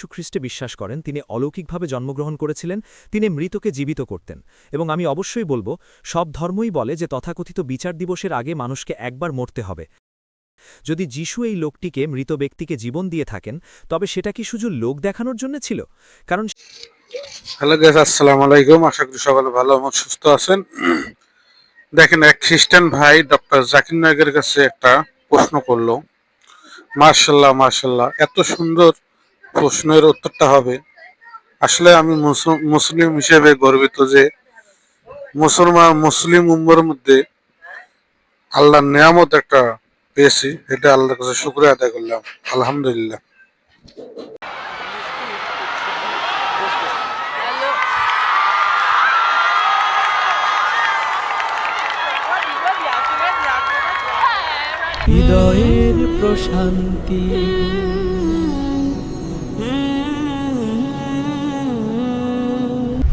খ্রিস্টে বিশ্বাস করেন, তিনি অলৌকিকভাবে জন্মগ্রহণ করেছিলেন, তিনি মৃতকে জীবিত করতেন। এবং আমি অবশ্যই বলব, সব ধর্মই বলে যে তথাকথিত বিচার দিবসের আগে মানুষকে একবার মরতে হবে। যদি যিশু এই লোকটিকে, মৃত ব্যক্তিকে জীবন দিয়ে থাকেন, তবে সেটা কি শুধু লোক দেখানোর জন্য ছিল? কারণ হ্যালো গাইস, আসসালামু আলাইকুম। আশা করি সকলে ভালো এবং সুস্থ আছেন। দেখেন, এক খ্রিস্টান ভাই ডক্টর জাকির নায়েকের কাছে একটা প্রশ্ন করলো। মার্শাল্লাহ মার্শাল্লাহ, এত সুন্দর প্রশ্নের উত্তরটা হবে। আসলে আমি মুসলিম হিসেবে গর্বিত যে মুসলিম উম্মার মধ্যে আল্লাহর নিয়ামত একটা পেয়েছি। এটা আল্লাহর কাছে শুকরিয়া আদায় করলাম, আলহামদুলিল্লাহ। হৃদয়ের প্রশান্তি।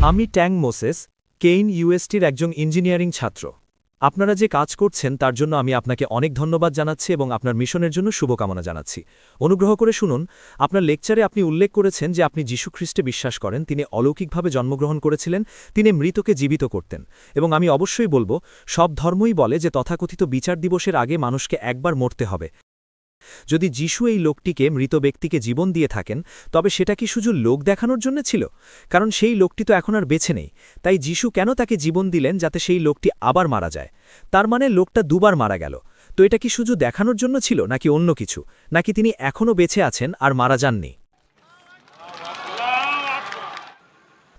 আমি ট্যাং মোসেস, কেইন ইউএসটির একজন ইঞ্জিনিয়ারিং ছাত্র। আপনারা যে কাজ করছেন তার জন্য আমি আপনাকে অনেক ধন্যবাদ জানাচ্ছি এবং আপনার মিশনের জন্য শুভকামনা জানাচ্ছি। অনুগ্রহ করে শুনুন, আপনার লেকচারে আপনি উল্লেখ করেছেন যে আপনি যীশু খ্রিস্টে বিশ্বাস করেন, তিনি অলৌকিকভাবে জন্মগ্রহণ করেছিলেন, তিনি মৃতকে জীবিত করতেন। এবং আমি অবশ্যই বলবো, সব ধর্মই বলে যে তথাকথিত বিচার দিবসের আগে মানুষকে একবার মরতে হবে। যদি যিশু এই লোকটিকে, মৃত ব্যক্তিকে জীবন দিয়ে থাকেন, তবে সেটা কি শুধু লোক দেখানোর জন্য ছিল? কারণ সেই লোকটি তো এখন আর বেঁচে নেই। তাই যিশু কেন তাকে জীবন দিলেন? যাতে সেই লোকটি আবার মারা যায়। তার মানে লোকটা দুবার মারা গেল। তো এটা কি শুধু দেখানোর জন্য ছিল, নাকি অন্য কিছু? নাকি তিনি এখনও বেঁচে আছেন আর মারা যাননি?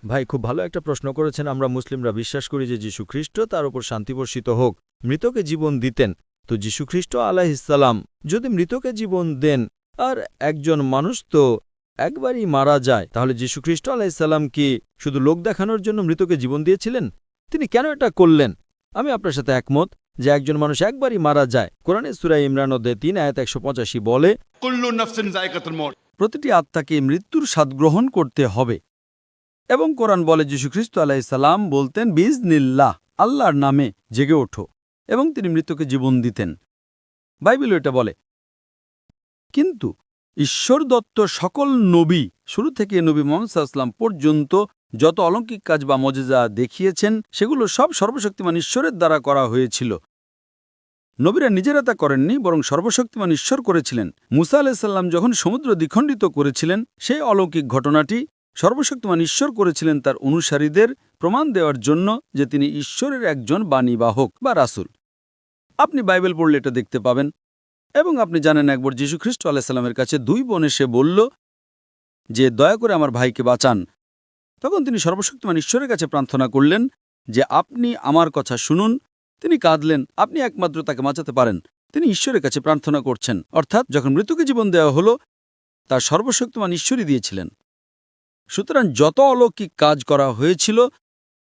ভাই, খুব ভালো একটা প্রশ্ন করেছেন। আমরা মুসলিমরা বিশ্বাস করি যে যীশু খ্রিস্ট, তার উপর শান্তি বর্ষিত হোক, মৃতকে জীবন দিতেন। তো যীশু খ্রিস্ট আলাইহিসসালাম যদি মৃতকে জীবন দেন, আর একজন মানুষ তো একবারই মারা যায়, তাহলে যীশু খ্রিস্ট আলাইহিসসালাম কি শুধু লোক দেখানোর জন্য মৃতকে জীবন দিয়েছিলেন? তিনি কেন এটা করলেন? আমি আপনার সাথে একমত যে একজন মানুষ একবারই মারা যায়। কোরআনে সূরা ইমরান অধ্যায় 3 আয়াত 185 বলে, কুল্লু নাফসিন যায়কাতুল মউত। প্রতিটি আত্মাকে মৃত্যুর স্বাদ গ্রহণ করতে হবে। এবং কোরআন বলে যীশু খ্রিস্ট আলাইহিসসালাম বলতেন, বিজনিল্লাহ, আল্লাহর নামে জেগে ওঠো, এবং তিনি মৃতকে জীবন দিতেন। বাইবেল এটা বলে। কিন্তু ঈশ্বর দত্ত সকল নবী, শুরু থেকে নবী মুহাম্মদ সাল্লাল্লাহু আলাইহি ওয়াসাল্লাম পর্যন্ত যত অলৌকিক কাজ বা মজেজা দেখিয়েছেন, সেগুলো সব সর্বশক্তিমান ঈশ্বরের দ্বারা করা হয়েছিল। নবীরা নিজেরা তা করেননি, বরং সর্বশক্তিমান ঈশ্বর করেছিলেন। মুসা আলাইহিস সালাম যখন সমুদ্র দ্বিখণ্ডিত করেছিলেন, সেই অলৌকিক ঘটনাটি সর্বশক্তিমান ঈশ্বর করেছিলেন তার অনুসারীদের প্রমাণ দেওয়ার জন্য যে তিনি ঈশ্বরের একজন বাণীবাহক বা রাসূল। আপনি বাইবেল পড়লে এটা দেখতে পাবেন। এবং আপনি জানেন, একবার যীশু খ্রিস্ট আলাইহিস সালামের কাছে দুই বোন এসে বলল যে, দয়া করে আমার ভাইকে বাঁচান। তখন তিনি সর্বশক্তিমান ঈশ্বরের কাছে প্রার্থনা করলেন যে, আপনি আমার কথা শুনুন। তিনি কাঁদলেন, আপনি একমাত্র তাকে বাঁচাতে পারেন। তিনি ঈশ্বরের কাছে প্রার্থনা করছেন, অর্থাৎ যখন মৃত্যুকে জীবন দেওয়া হলো, তা সর্বশক্তিমান ঈশ্বরই দিয়েছিলেন। সুতরাং যত অলৌকিক কাজ করা হয়েছিল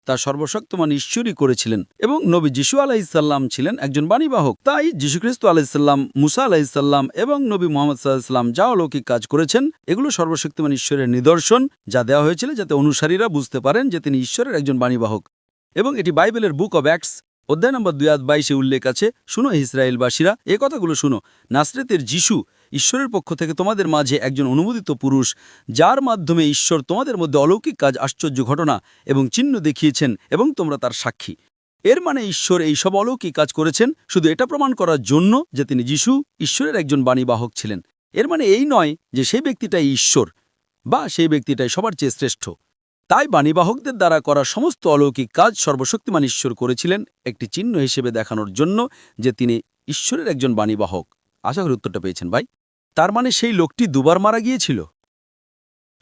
তা সর্বশক্তিমান ঈশ্বরই করেছিলেন, এবং নবী যীশু আলাইহিসসালাম ছিলেন একজন বাণীবাহক। তাই যীশুখ্রিস্ট আলাইহিসসালাম, মুসা আলাইহিসসালাম এবং নবী মুহাম্মদ সাল্লাল্লাহু আলাইহি ওয়াসাল্লাম যা অলৌকিক কাজ করেছেন, এগুলো সর্বশক্তিমান ঈশ্বরের নিদর্শন, যা দেওয়া হয়েছিল যাতে অনুসারীরা বুঝতে পারেন যে তিনি ঈশ্বরের একজন বাণীবাহক। এবং এটি বাইবেলের বুক অব অ্যাক্টস অধ্যায় নম্বর 2:22 উল্লেখ আছে। শুনো ইসরায়েলবাসীরা, এ কথাগুলো শুনো। নাসরেতের যিশু ঈশ্বরের পক্ষ থেকে তোমাদের মাঝে একজন অনুমোদিত পুরুষ, যার মাধ্যমে ঈশ্বর তোমাদের মধ্যে অলৌকিক কাজ, আশ্চর্য ঘটনা এবং চিহ্ন দেখিয়েছেন, এবং তোমরা তার সাক্ষী। এর মানে ঈশ্বর এই সব অলৌকিক কাজ করেছেন শুধু এটা প্রমাণ করার জন্য যে তিনি যিশু ঈশ্বরের একজন বাণীবাহক ছিলেন। এর মানে এই নয় যে সেই ব্যক্তিটাই ঈশ্বর বা সেই ব্যক্তিটাই সবার চেয়ে শ্রেষ্ঠ। তাই বাণীবাহকদের দ্বারা করা সমস্ত অলৌকিক কাজ সর্বশক্তিমান ঈশ্বর করেছিলেন একটি চিহ্ন হিসেবে দেখানোর জন্য যে তিনি ঈশ্বরের একজন বাণীবাহক। আশা করি উত্তরটা পেয়েছেন ভাই। তার মানে সেই লোকটি দুবার মারা গিয়েছিল।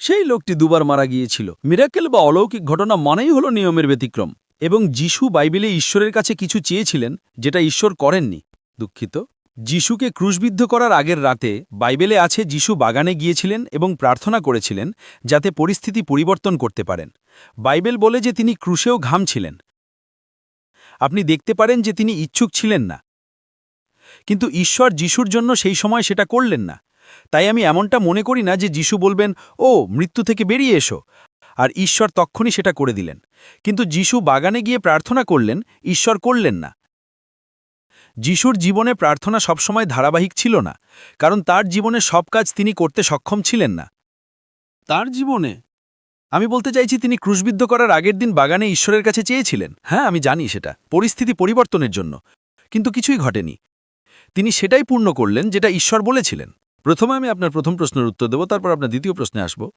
সেই লোকটি দুবার মারা গিয়েছিল। মিরাকেল বা অলৌকিক ঘটনা মানেই হলো নিয়মের ব্যতিক্রম। এবং যিশু বাইবেলে ঈশ্বরের কাছে কিছু চেয়েছিলেন যেটা ঈশ্বর করেননি। দুঃখিত, যিশুকে ক্রুশবিদ্ধ করার আগের রাতে বাইবেলে আছে যিশু বাগানে গিয়েছিলেন এবং প্রার্থনা করেছিলেন যাতে পরিস্থিতি পরিবর্তন করতে পারেন। বাইবেল বলে যে তিনি ক্রুশেও ঘামছিলেন। আপনি দেখতে পারেন যে তিনি ইচ্ছুক ছিলেন না, কিন্তু ঈশ্বর যিশুর জন্য সেই সময় সেটা করলেন না। তাই আমি এমনটা মনে করি না যে যিশু বলবেন, ও মৃত্যু থেকে বেরিয়ে এসো, আর ঈশ্বর তক্ষুনি সেটা করে দিলেন। কিন্তু যিশু বাগানে গিয়ে প্রার্থনা করলেন, ঈশ্বর করলেন না। যিশুর জীবনে প্রার্থনা সবসময় ধারাবাহিক ছিল না, কারণ তার জীবনে সব কাজ তিনি করতে সক্ষম ছিলেন না। তার জীবনে আমি বলতে চাইছি তিনি ক্রুশবিদ্ধ করার আগের দিন বাগানে ঈশ্বরের কাছে চেয়েছিলেন। হ্যাঁ, আমি জানি সেটা পরিস্থিতি পরিবর্তনের জন্য, কিন্তু কিছুই ঘটেনি। তিনি সেটাই পূর্ণ করলেন যেটা ঈশ্বর বলেছিলেন। প্রথমে আমি আপনার প্রথম প্রশ্নের উত্তর দেব, তারপর আপনার দ্বিতীয় প্রশ্নে আসব।